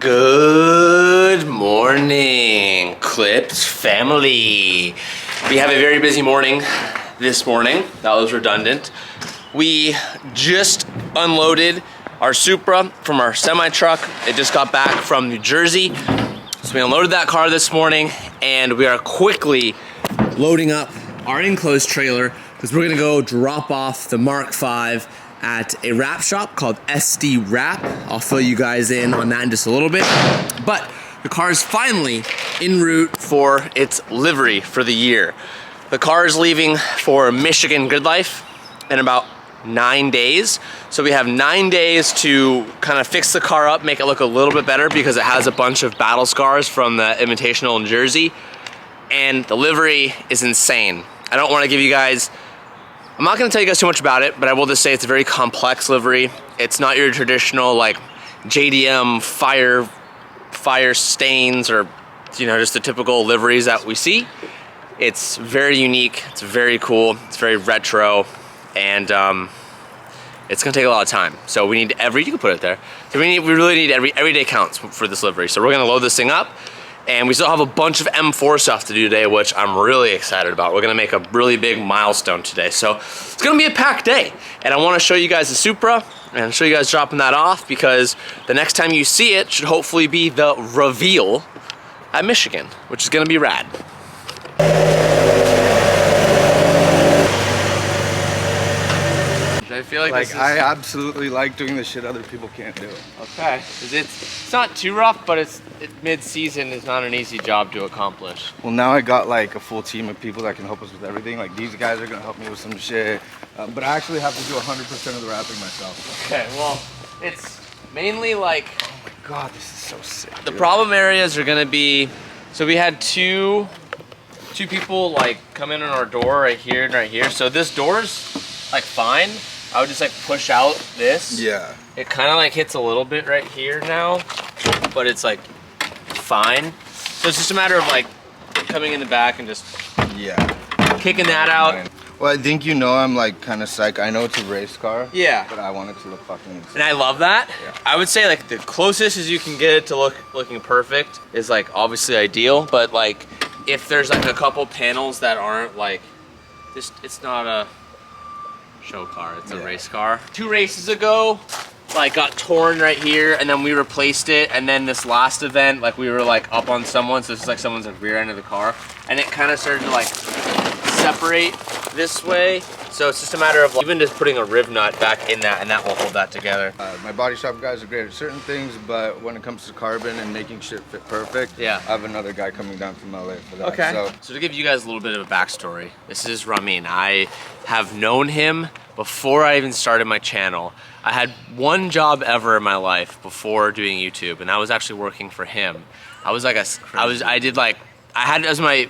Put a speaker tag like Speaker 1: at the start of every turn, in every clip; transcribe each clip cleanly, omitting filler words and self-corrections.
Speaker 1: Good morning, Clips family. We have a very busy morning this morning. That was redundant. We just unloaded our Supra from our semi-truck. It just got back from New Jersey. So we unloaded that car this morning and we are quickly loading up our enclosed trailer because we're gonna go drop off the Mark V at a wrap shop called SD Wrap. I'll fill you guys in on that in just a little bit. But the car is finally en route for its livery for the year. The car is leaving for Michigan Gridlife in about 9 days. So we have 9 days to kind of fix the car up, make it look a little bit better because it has a bunch of battle scars from the Invitational in Jersey. And the livery is insane. I don't want to give you guys, I'm not gonna tell you guys too much about it, but I will just say it's a very complex livery. It's not your traditional like JDM fire stains or, you know, just the typical liveries that we see. It's very unique, it's very cool, it's very retro, and it's gonna take a lot of time. So we need you can put it there. So we really need every day counts for this livery. So we're gonna load this thing up. And we still have a bunch of M4 stuff to do today, which I'm really excited about. We're gonna make a really big milestone today. So it's gonna be a packed day. And I wanna show you guys the Supra and show you guys dropping that off because the next time you see it should hopefully be the reveal at Michigan, which is gonna be rad. I feel like
Speaker 2: I absolutely like doing the shit other people can't do.
Speaker 1: Okay, it's not too rough, but it's mid-season is not an easy job to accomplish.
Speaker 2: Well, now I got like a full team of people that can help us with everything. Like these guys are gonna help me with some shit, but I actually have to do 100% of the wrapping myself.
Speaker 1: Okay, well, it's mainly like,
Speaker 2: oh my god, this is so sick.
Speaker 1: The problem areas are gonna be, so we had two people like come in on our door right here and right here. So this door's like fine. I would just like push out this.
Speaker 2: Yeah.
Speaker 1: It kind of like hits a little bit right here now, but it's like fine. So it's just a matter of like coming in the back and just kicking that out.
Speaker 2: Well, I think you know I'm like kind of psyched. I know it's a race car.
Speaker 1: Yeah.
Speaker 2: But I want it to look fucking insane.
Speaker 1: And I love that.
Speaker 2: Yeah.
Speaker 1: I would say like the closest as you can get it to looking perfect is like obviously ideal, but like if there's like a couple panels that aren't like this, it's not a show car, it's a race car. 2 races ago, like got torn right here and then we replaced it, and then this last event, like we were like up on someone, so this is like someone's like rear end of the car, and it kind of started to like separate this way. So it's just a matter of like, even just putting a riv nut back in that, and that will hold that together.
Speaker 2: My body shop guys are great at certain things, but when it comes to carbon and making shit fit perfect, I have another guy coming down from LA for that.
Speaker 1: Okay. So to give you guys a little bit of a backstory, this is Ramin. I have known him before I even started my channel. I had one job ever in my life before doing YouTube, and I was actually working for him. I was like I had as my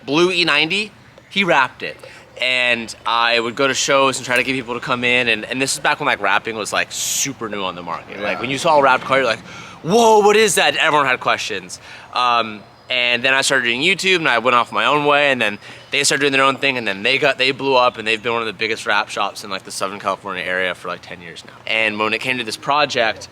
Speaker 1: blue E90, he wrapped it. And I would go to shows and try to get people to come in, and this is back when like wrapping was like super new on the market. Like when you saw a wrapped car, you're like, whoa, what is that? Everyone had questions. And then I started doing YouTube and I went off my own way, and then they started doing their own thing, and then they blew up, and they've been one of the biggest wrap shops in like the Southern California area for like 10 years now. And when it came to this project,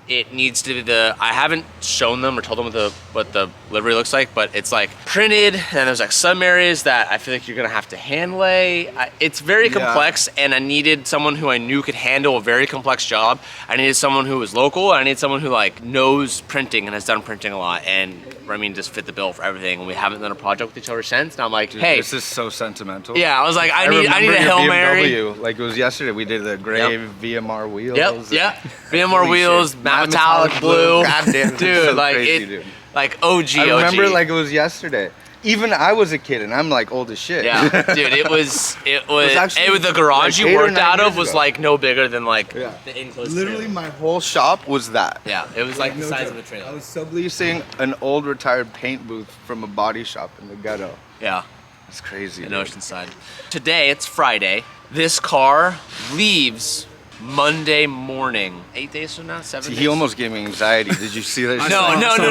Speaker 1: it needs to be I haven't shown them or told them what the livery looks like, but it's like printed, and there's like some areas that I feel like you're gonna have to hand lay. It's very complex, and I needed someone who I knew could handle a very complex job. I needed someone who was local, and I needed someone who like knows printing and has done printing a lot, and I mean just fit the bill for everything. And we haven't done a project with each other since, and I'm like, hey,
Speaker 2: this is so sentimental.
Speaker 1: Yeah, I was like, I need a Hail Mary.
Speaker 2: Like it was yesterday, we did the gray VMR wheels.
Speaker 1: Yep. VMR wheels, metallic blue.
Speaker 2: Goddamn,
Speaker 1: dude,
Speaker 2: so
Speaker 1: like
Speaker 2: crazy, dude.
Speaker 1: Like OG.
Speaker 2: I remember like it was yesterday. Even I was a kid, and I'm like old as shit.
Speaker 1: Yeah, dude, it was
Speaker 2: actually
Speaker 1: the garage
Speaker 2: like
Speaker 1: you worked out of was like no bigger than like
Speaker 2: the
Speaker 1: enclosed
Speaker 2: literally
Speaker 1: trailer.
Speaker 2: My whole shop was that.
Speaker 1: Yeah, it was like the
Speaker 2: no
Speaker 1: size
Speaker 2: joke.
Speaker 1: of a trailer.
Speaker 2: I was subleasing an old retired paint booth from a body shop in the ghetto.
Speaker 1: Yeah.
Speaker 2: It's crazy.
Speaker 1: In Oceanside. Today, it's Friday. This car leaves Monday morning. 8 days from now? 7 days?
Speaker 2: He almost gave me anxiety. Did you see that?
Speaker 1: No.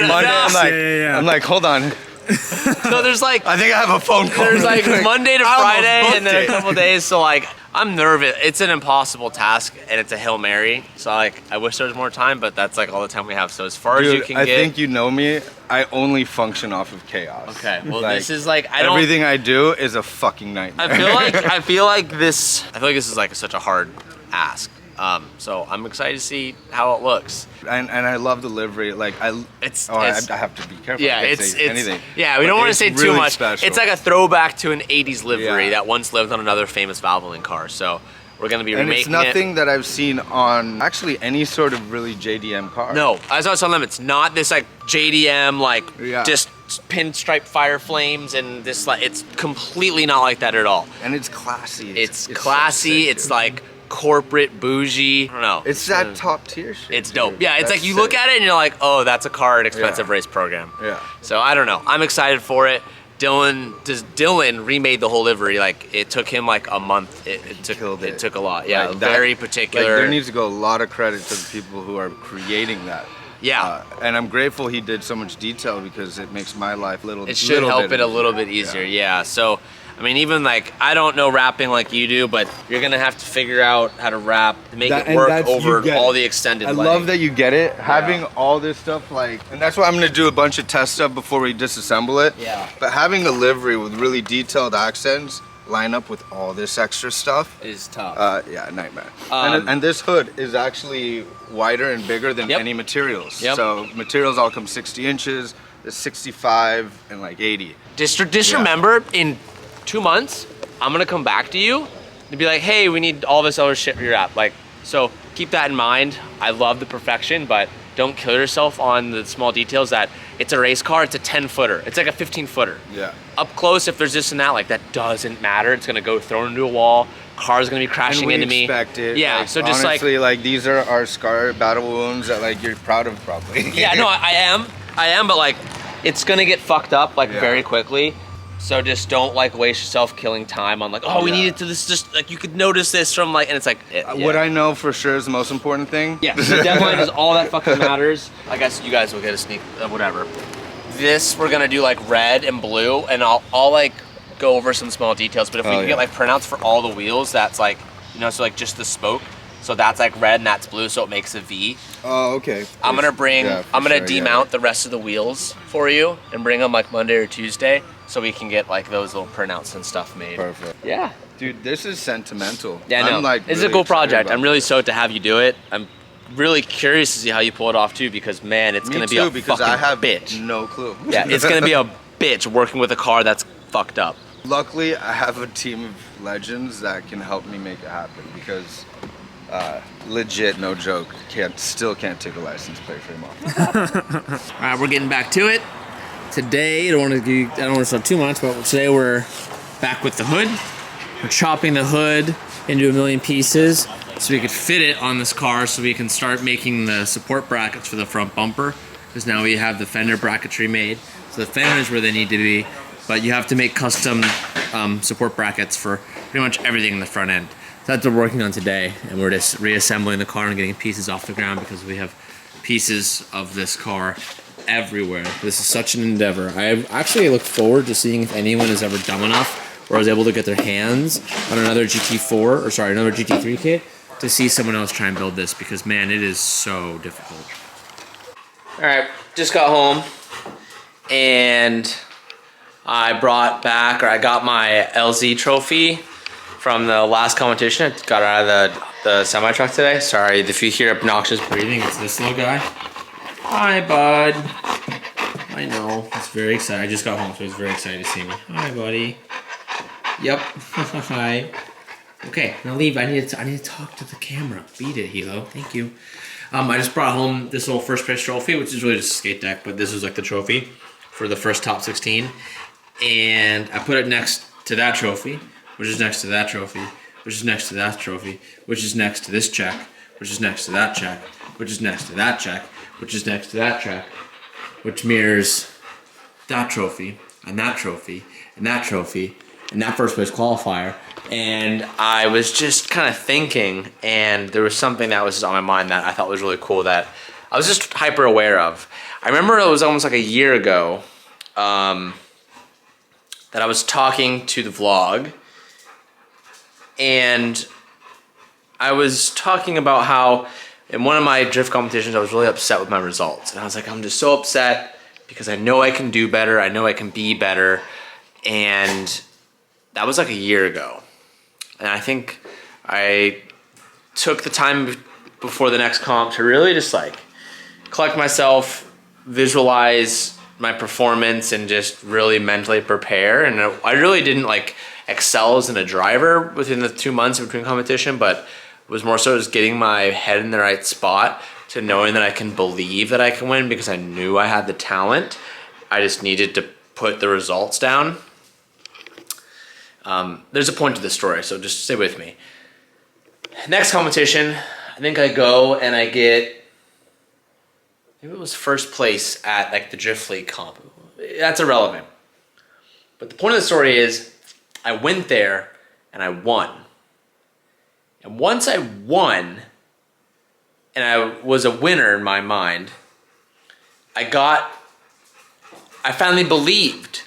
Speaker 2: Monday, I'm like, hold on.
Speaker 1: So there's like,
Speaker 2: I think I have a phone call.
Speaker 1: There's like Monday to Friday and then a couple days. So like, I'm nervous. It's an impossible task, and it's a Hail Mary. So like, I wish there was more time, but that's like all the time we have. So as far as you can get.
Speaker 2: I think you know me. I only function off of chaos.
Speaker 1: Okay. Well,
Speaker 2: like,
Speaker 1: this is like
Speaker 2: everything I do is a fucking nightmare.
Speaker 1: I feel like this is like such a hard ask. So I'm excited to see how it looks.
Speaker 2: And I love the livery. Like I have to be careful.
Speaker 1: Yeah,
Speaker 2: I can't say anything.
Speaker 1: Yeah, we don't want to say
Speaker 2: really
Speaker 1: too much.
Speaker 2: Special.
Speaker 1: It's like a throwback to an '80s livery that once lived on another famous Valvoline car. So we're gonna be remaking it.
Speaker 2: And it's nothing that I've seen on actually any sort of really JDM car.
Speaker 1: No, as I was telling them, it's not this like JDM just pinstripe fire flames and this like it's completely not like that at all.
Speaker 2: And it's classy.
Speaker 1: It's classy. So sick, it's like corporate bougie. I don't know.
Speaker 2: It's that top tier shit.
Speaker 1: It's dope. Yeah, it's like you look at it and you're like, oh, that's a car at expensive race program.
Speaker 2: Yeah.
Speaker 1: So I don't know. I'm excited for it. Dylan remade the whole livery. Like it took him like a month. It took a lot. Yeah, like very particular.
Speaker 2: Like, there needs to go a lot of credit to the people who are creating that.
Speaker 1: Yeah.
Speaker 2: And I'm grateful he did so much detail because it makes my life
Speaker 1: It should help it a little bit easier. Yeah. So. I mean, even like, I don't know wrapping like you do, but you're gonna have to figure out how to wrap, make it work over all the extended leg.
Speaker 2: I love that you get it. Having all this stuff and that's why I'm gonna do a bunch of test stuff before we disassemble it.
Speaker 1: Yeah.
Speaker 2: But having a livery with really detailed accents line up with all this extra stuff
Speaker 1: is tough.
Speaker 2: Yeah, nightmare. And this hood is actually wider and bigger than any materials.
Speaker 1: Yep.
Speaker 2: So materials all come 60 inches, there's 65 and like 80.
Speaker 1: Just remember, in 2 months, I'm gonna come back to you and be like, hey, we need all this other shit for your app. Like, so keep that in mind. I love the perfection, but don't kill yourself on the small details that it's a race car, it's a 10-footer. It's like a 15-footer.
Speaker 2: Yeah.
Speaker 1: Up close, if there's this and that, like that doesn't matter. It's gonna go thrown into a wall. Car's gonna be crashing into me.
Speaker 2: Expect it.
Speaker 1: Yeah,
Speaker 2: like,
Speaker 1: so just
Speaker 2: honestly, like these are our scar battle wounds that like you're proud of probably.
Speaker 1: Yeah, no, I am, but like it's gonna get fucked up like very quickly. So just don't like waste yourself killing time on like, oh, we needed to this, just like you could notice this from like, and it's like.
Speaker 2: What I know for sure is the most important thing.
Speaker 1: Yeah, the deadline is all that fucking matters. I guess you guys will get a sneak, whatever. This, we're gonna do like red and blue, and I'll like go over some small details, but if we can get like printouts for all the wheels, that's like, you know, so like just the spoke. So that's like red and that's blue, so it makes a V.
Speaker 2: Oh, okay.
Speaker 1: I'm gonna demount the rest of the wheels for you and bring them like Monday or Tuesday, so we can get like those little printouts and stuff made.
Speaker 2: Perfect.
Speaker 1: Yeah.
Speaker 2: Dude, this is sentimental.
Speaker 1: Yeah, no. Like, it's really a cool project. I'm really stoked to have you do it. I'm really curious to see how you pull it off too, because man, it's gonna be a
Speaker 2: because
Speaker 1: fucking
Speaker 2: I have
Speaker 1: bitch.
Speaker 2: No clue.
Speaker 1: Yeah, it's gonna be a bitch working with a car that's fucked up.
Speaker 2: Luckily, I have a team of legends that can help me make it happen because. Legit, no joke. Still can't take a license plate frame off.
Speaker 1: All right, we're getting back to it. Today, I don't want to show too much, but today we're back with the hood. We're chopping the hood into a million pieces so we could fit it on this car, so we can start making the support brackets for the front bumper. Because now we have the fender bracketry made, so the fender is where they need to be, but you have to make custom support brackets for pretty much everything in the front end. So that's what we're working on today, and we're just reassembling the car and getting pieces off the ground because we have pieces of this car everywhere. This is such an endeavor. I actually look forward to seeing if anyone is ever dumb enough or is able to get their hands on another another GT3 kit to see someone else try and build this, because man, it is so difficult. All right, just got home and I got my LZ trophy from the last competition. I got it out of the semi-truck today. Sorry if you hear obnoxious breathing, it's this little guy. Hi, bud. I know, he's very excited. I just got home, so he's very excited to see me. Hi, buddy. Yep, hi. Okay, now leave. I need to talk to the camera. Beat it, Hilo. Thank you. I just brought home this little first place trophy, which is really just a skate deck, but this was like the trophy for the first top 16. And I put it next to that trophy, which is next to that trophy, which is next to that trophy, which is next to this check, which is next to that check, which is next to that check, which is next to that check, which mirrors that trophy, and that trophy, and that trophy, and that first place qualifier. And I was just kind of thinking, and there was something that was on my mind that I thought was really cool that I was just hyper aware of. I remember it was almost like a year ago that I was talking to the vlog, And I was talking about how in one of my drift competitions, I was really upset with my results. And I was like, I'm just so upset because I know I can do better. I know I can be better. And that was like a year ago. And I think I took the time before the next comp to really just like collect myself, visualize my performance, and just really mentally prepare. And I really didn't like excel as a driver within the 2 months in between competition, but it was more so just getting my head in the right spot to knowing that I can believe that I can win because I knew I had the talent. I just needed to put the results down. There's a point to this story, so just stay with me. Next competition, I think I go and I get, maybe it was first place at like the Drift League comp. That's irrelevant. But the point of the story is I went there and I won. And once I won, and I was a winner in my mind, I finally believed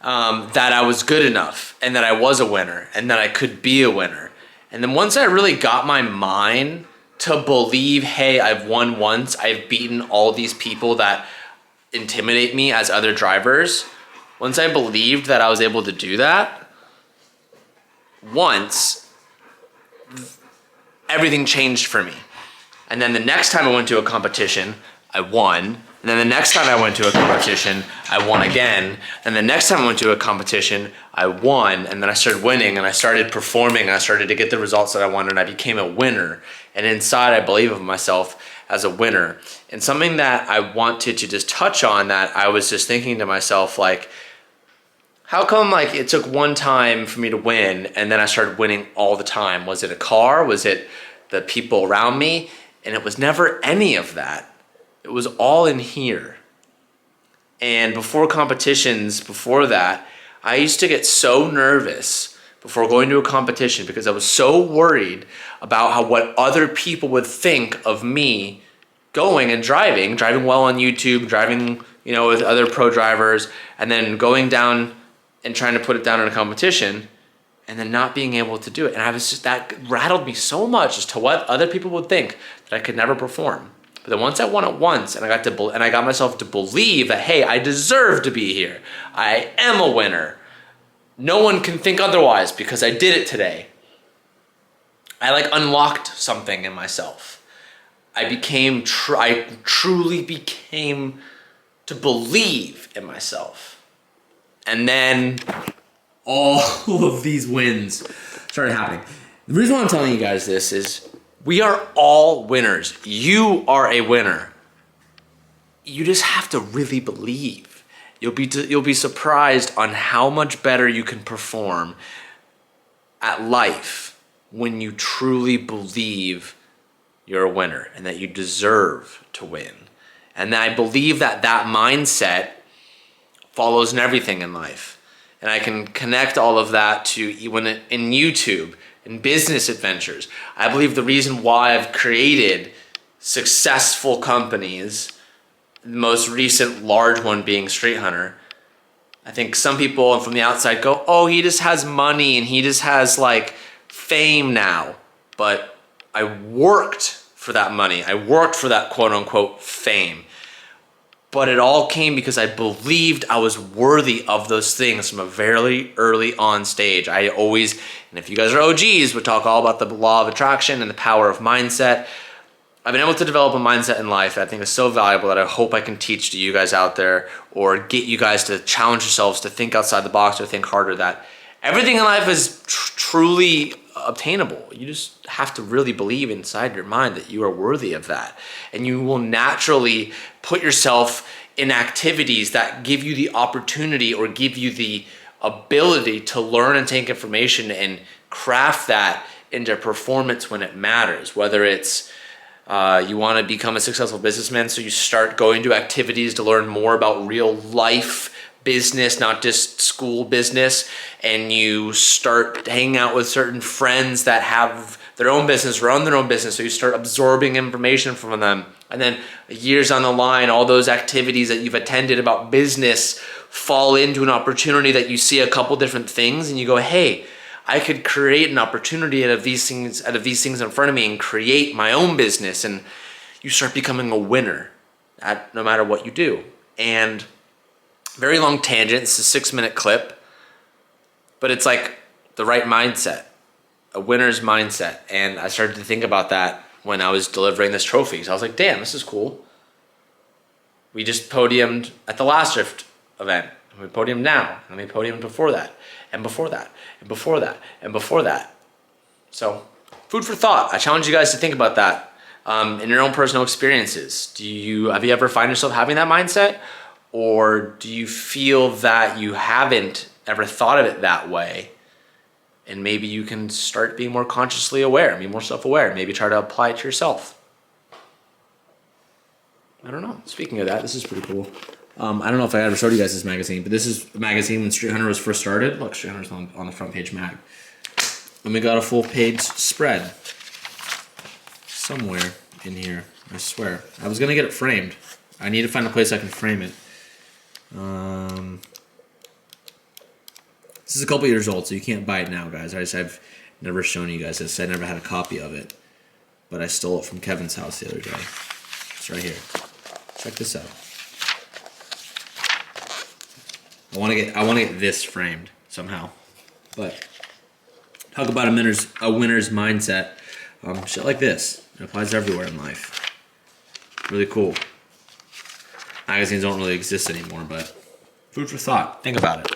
Speaker 1: that I was good enough and that I was a winner and that I could be a winner. And then once I really got my mind to believe, hey, I've won once, I've beaten all these people that intimidate me as other drivers, once I believed that I was able to do that, once, everything changed for me. And then the next time I went to a competition, I won. And then the next time I went to a competition, I won again. And the next time I went to a competition, I won. And then I started winning and I started performing and I started to get the results that I wanted and I became a winner. And inside I believe of myself as a winner. And something that I wanted to just touch on, that I was just thinking to myself, like, how come like it took one time for me to win and then I started winning all the time? Was it a car? Was it the people around me? And it was never any of that. It was all in here. And before competitions, before that, I used to get so nervous before going to a competition because I was so worried about what other people would think of me going and driving well on YouTube, driving, with other pro drivers, and then going down and trying to put it down in a competition and then not being able to do it. And I was just, that rattled me so much as to what other people would think that I could never perform. But then once I won it once and I got myself to believe that, hey, I deserve to be here. I am a winner. No one can think otherwise because I did it today. I like unlocked something in myself. I truly became to believe in myself. And then all of these wins started happening. The reason why I'm telling you guys this is we are all winners. You are a winner. You just have to really believe. You'll be surprised on how much better you can perform at life when you truly believe you're a winner and that you deserve to win. And I believe that mindset follows in everything in life. And I can connect all of that to when in YouTube, in business adventures. I believe the reason why I've created successful companies, the most recent large one being Street Hunter, I think some people from the outside go, oh, he just has money and he just has like fame now. But I worked for that money. I worked for that quote unquote fame. But it all came because I believed I was worthy of those things from a very early on stage. I always, and if you guys are OGs, would talk all about the law of attraction and the power of mindset. I've been able to develop a mindset in life that I think is so valuable that I hope I can teach to you guys out there or get you guys to challenge yourselves to think outside the box or think harder, that everything in life is truly obtainable. You just have to really believe inside your mind that you are worthy of that. And you will naturally put yourself in activities that give you the opportunity or give you the ability to learn and take information and craft that into performance when it matters. Whether it's you want to become a successful businessman, so you start going to activities to learn more about real life business, not just school business, and you start hanging out with certain friends that have their own business, run their own business, so you start absorbing information from them. And then years on the line, all those activities that you've attended about business fall into an opportunity that you see a couple different things and you go, hey, I could create an opportunity out of these things in front of me and create my own business, and you start becoming a winner at no matter what you do. And very long tangent, it's a 6-minute clip, but it's like the right mindset, a winner's mindset. And I started to think about that when I was delivering this trophy. So I was like, damn, this is cool. We just podiumed at the last drift event. And we podiumed now. And we podiumed before that. And before that. And before that. And before that. So, food for thought. I challenge you guys to think about that in your own personal experiences. Have you ever find yourself having that mindset? Or do you feel that you haven't ever thought of it that way? And maybe you can start being more consciously aware, be more self-aware. Maybe try to apply it to yourself. I don't know. Speaking of that, this is pretty cool. I don't know if I ever showed you guys this magazine, but this is a magazine when Street Hunter was first started. Look, Street Hunter's on the front page mag. And we got a full page spread somewhere in here, I swear. I was going to get it framed. I need to find a place I can frame it. This is a couple years old, so you can't buy it now, guys. I've never shown you guys this. I never had a copy of it, but I stole it from Kevin's house the other day. It's right here. Check this out. I want to get this framed somehow, but talk about a winner's mindset. Shit like this. It applies everywhere in life. Really cool. Magazines don't really exist anymore, but food for thought. Think about it.